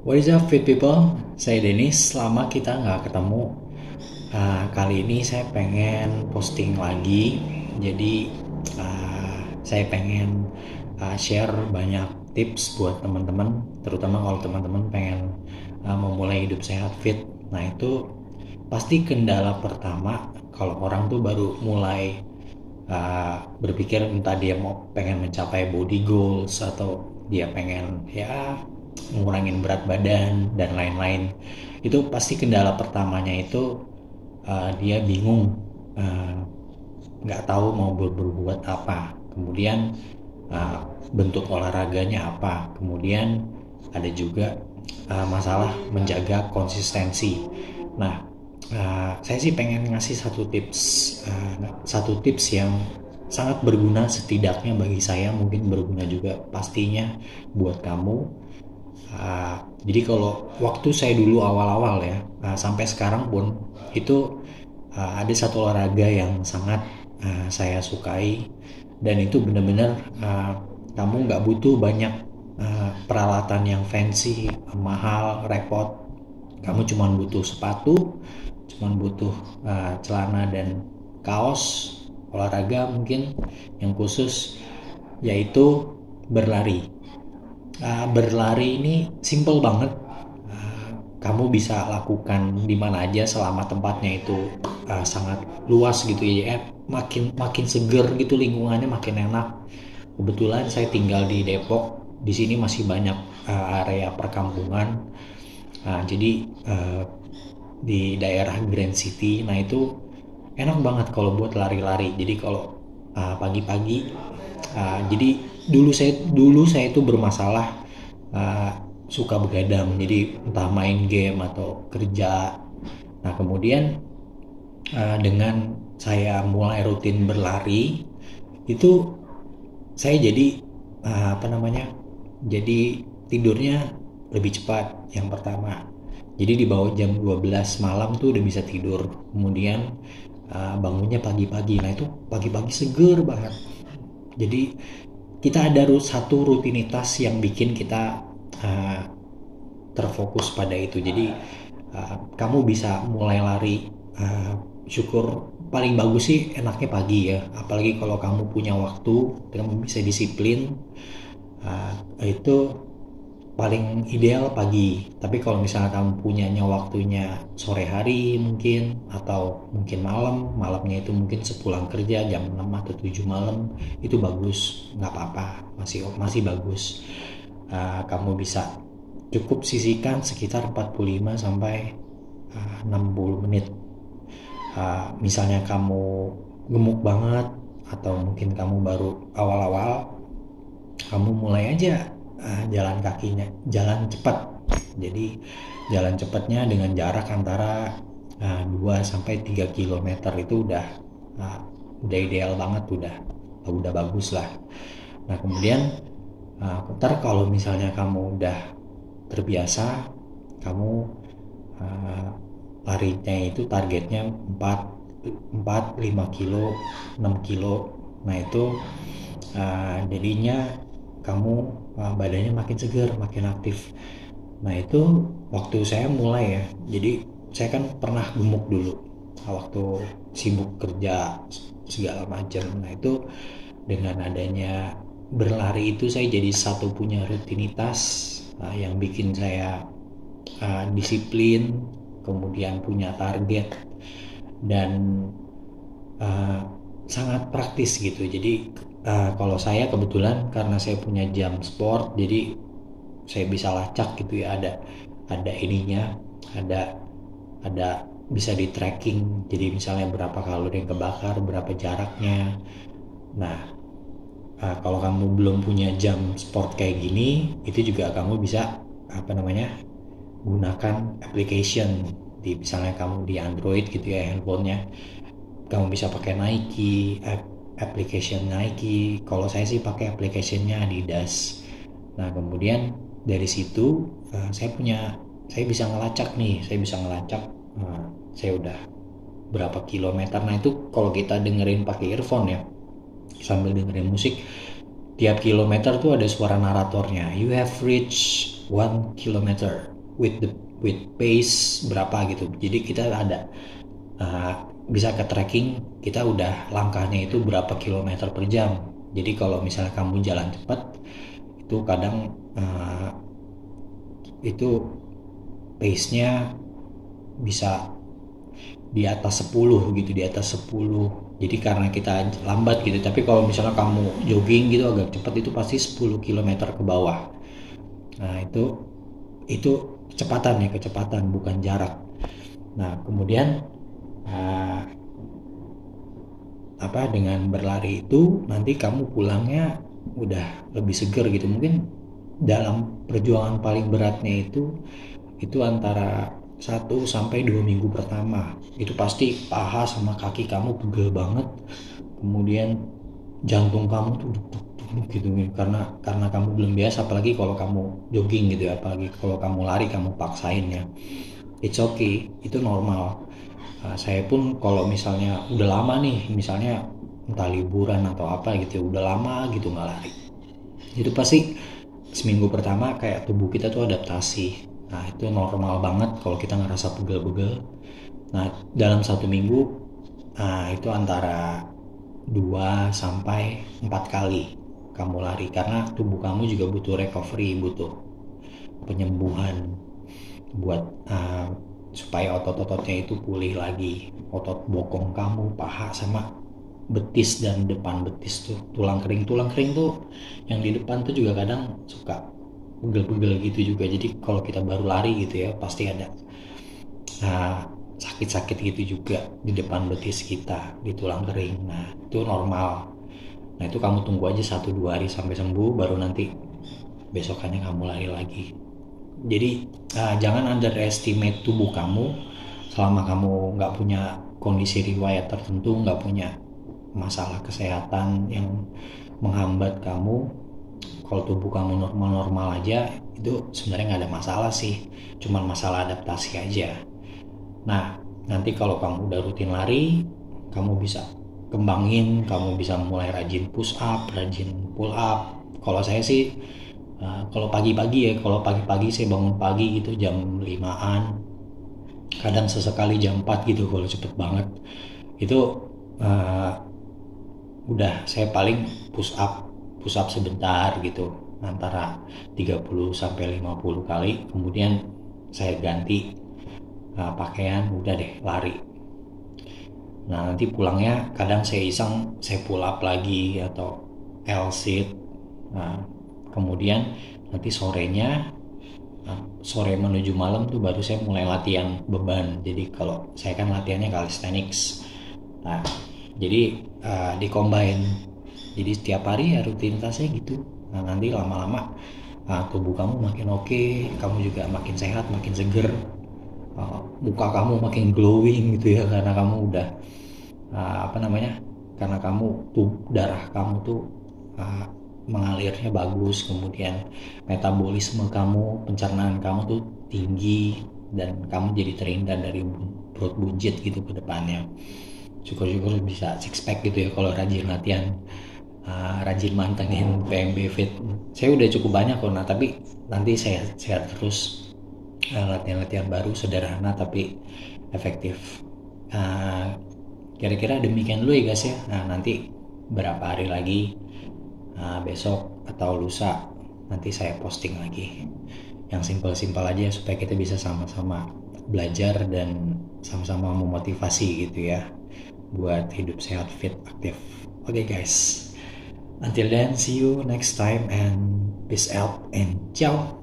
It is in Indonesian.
What is up fit people? Saya Denis, lama kita nggak ketemu. Kali ini saya pengen posting lagi. Jadi saya pengen share banyak tips buat teman-teman, terutama kalau teman-teman pengen memulai hidup sehat fit. Nah itu pasti kendala pertama kalau orang tuh baru mulai berpikir entah dia mau pengen mencapai body goals atau dia pengen ya ngurangin berat badan dan lain-lain. Itu pasti kendala pertamanya itu dia bingung, uh, nggak tahu mau berbuat apa, kemudian bentuk olahraganya apa, kemudian ada juga masalah menjaga konsistensi. Nah, saya sih pengen ngasih satu tips yang sangat berguna, setidaknya bagi saya, mungkin berguna juga pastinya buat kamu. Jadi kalau waktu saya dulu awal-awal ya, sampai sekarang pun itu ada satu olahraga yang sangat saya sukai, dan itu benar-benar kamu nggak butuh banyak peralatan yang fancy, mahal, repot. Kamu cuma butuh sepatu, cuma butuh celana dan kaos olahraga mungkin yang khusus, yaitu berlari. Berlari ini simple banget. Kamu bisa lakukan di mana aja selama tempatnya itu sangat luas gitu ya. Makin makin seger gitu, lingkungannya makin enak. Kebetulan saya tinggal di Depok. Di sini masih banyak area perkampungan. Jadi di daerah Grand City, nah itu enak banget kalau buat lari-lari. Jadi kalau pagi-pagi, jadi dulu saya itu bermasalah, uh, suka begadang, jadi entah main game atau kerja. Nah kemudian dengan saya mulai rutin berlari itu saya jadi apa namanya, jadi tidurnya lebih cepat yang pertama. Jadi di bawah jam 12 malam tuh udah bisa tidur. Kemudian bangunnya pagi-pagi. Nah itu pagi-pagi seger banget. Jadi kita ada satu rutinitas yang bikin kita uh, terfokus pada itu. Jadi kamu bisa mulai lari, syukur paling bagus sih enaknya pagi ya, apalagi kalau kamu punya waktu, kamu bisa disiplin. Itu paling ideal pagi. Tapi kalau misalnya kamu punyanya waktunya sore hari mungkin, atau mungkin malamnya itu mungkin sepulang kerja jam 6 atau 7 malam, itu bagus, nggak apa-apa, masih masih bagus. Kamu bisa cukup sisihkan sekitar 45 sampai 60 menit. Misalnya kamu gemuk banget atau mungkin kamu baru awal-awal, kamu mulai aja jalan kakinya, jalan cepat. Jadi jalan cepatnya dengan jarak antara 2 sampai 3 kilometer itu udah ideal banget, udah bagus lah. Nah, kemudian ntar kalau misalnya kamu udah terbiasa, kamu uh, larinya itu targetnya 4 4 5 kilo, 6 kilo. Nah itu jadinya kamu badannya makin segar, makin aktif. Nah itu waktu saya mulai ya, jadi saya kan pernah gemuk dulu waktu sibuk kerja segala macam. Nah itu dengan adanya berlari itu saya jadi satu punya rutinitas yang bikin saya disiplin, kemudian punya target, dan uh, sangat praktis gitu. Jadi kalau saya kebetulan karena saya punya jam sport, jadi saya bisa lacak gitu ya, ada ininya, ada ada bisa di tracking. Jadi misalnya berapa kalori yang kebakar, berapa jaraknya. Nah, kalau kamu belum punya jam sport kayak gini, itu juga kamu bisa apa namanya, gunakan application di, misalnya kamu di Android gitu ya handphonenya, kamu bisa pakai Nike, application Nike. Kalau saya sih pakai applicationnya Adidas. Nah kemudian dari situ saya bisa ngelacak nih, saya udah berapa kilometer. Nah itu kalau kita dengerin pakai earphone ya, sambil dengerin musik, tiap kilometer tuh ada suara naratornya. You have reached 1 kilometer with pace berapa gitu. Jadi kita ada uh, bisa ke tracking kita udah langkahnya itu berapa kilometer per jam. Jadi kalau misalnya kamu jalan cepat itu kadang itu pace-nya bisa di atas 10 gitu, di atas 10. Jadi karena kita lambat gitu, tapi kalau misalnya kamu jogging gitu agak cepat itu pasti 10 kilometer ke bawah. Nah, itu kecepatan ya, kecepatan bukan jarak. Nah, kemudian uh, dengan berlari itu nanti kamu pulangnya udah lebih seger gitu. Mungkin dalam perjuangan paling beratnya itu antara 1 sampai 2 minggu pertama itu pasti paha sama kaki kamu pegel banget, kemudian jantung kamu tuh duk gitu karena kamu belum biasa, apalagi kalau kamu jogging gitu ya, apalagi kalau kamu lari kamu paksain ya. It's okay, itu normal. Saya pun kalau misalnya udah lama nih, misalnya entah liburan atau apa gitu ya, udah lama gitu nggak lari, itu pasti seminggu pertama kayak tubuh kita tuh adaptasi. Nah, itu normal banget kalau kita ngerasa pegel-pegel. Nah, dalam 1 minggu, itu antara 2 sampai 4 kali kamu lari karena tubuh kamu juga butuh recovery, butuh penyembuhan buat supaya otot-ototnya itu pulih lagi. Otot bokong kamu, paha sama betis dan depan betis tuh, tulang kering tuh yang di depan tuh juga kadang suka pegel-pegel gitu juga. Jadi kalau kita baru lari gitu ya pasti ada sakit-sakit gitu juga di depan betis kita, di tulang kering. Nah, itu normal. Nah, itu kamu tunggu aja 1-2 hari sampai sembuh, baru nanti besokannya kamu lari lagi. Jadi jangan underestimate tubuh kamu selama kamu nggak punya kondisi riwayat tertentu, nggak punya masalah kesehatan yang menghambat kamu. Kalau tubuh kamu normal-normal aja itu sebenarnya nggak ada masalah sih, cuman masalah adaptasi aja. Nah, nanti kalau kamu udah rutin lari, kamu bisa kembangin, kamu bisa mulai rajin push up, rajin pull up. Kalau saya sih kalau pagi-pagi ya, kalau pagi-pagi saya bangun pagi gitu jam 5-an, kadang sesekali jam 4 gitu kalau cepet banget. Itu udah saya paling push up sebentar gitu, antara 30 sampai 50 kali, kemudian saya ganti pakaian, udah deh lari. Nah, nanti pulangnya kadang saya iseng saya pull up lagi atau L-sit. Nah, kemudian nanti sorenya, sore menuju malam tuh baru saya mulai latihan beban. Jadi kalau saya kan latihannya calisthenics. Nah, jadi di-combine. Jadi setiap hari ya rutinitasnya gitu. Nah, nanti lama-lama tubuh kamu makin oke, kamu juga makin sehat, makin seger. Muka kamu makin glowing gitu ya, karena kamu udah karena kamu tuh darah kamu tuh mengalirnya bagus, kemudian metabolisme kamu, pencernaan kamu tuh tinggi, dan kamu jadi terhindar dari perut buncit gitu ke depannya. Syukur-syukur bisa six pack gitu ya kalau rajin latihan, rajin mantengin PMB Fit. Saya udah cukup banyak kok, nah tapi nanti saya share terus latihan-latihan baru sederhana tapi efektif. Kira-kira demikian dulu ya guys ya. Nah, nanti berapa hari lagi, besok atau lusa, nanti saya posting lagi yang simpel-simpel aja supaya kita bisa sama-sama belajar dan sama-sama memotivasi gitu ya buat hidup sehat, fit, aktif. Oke guys, until then, see you next time and peace out and ciao.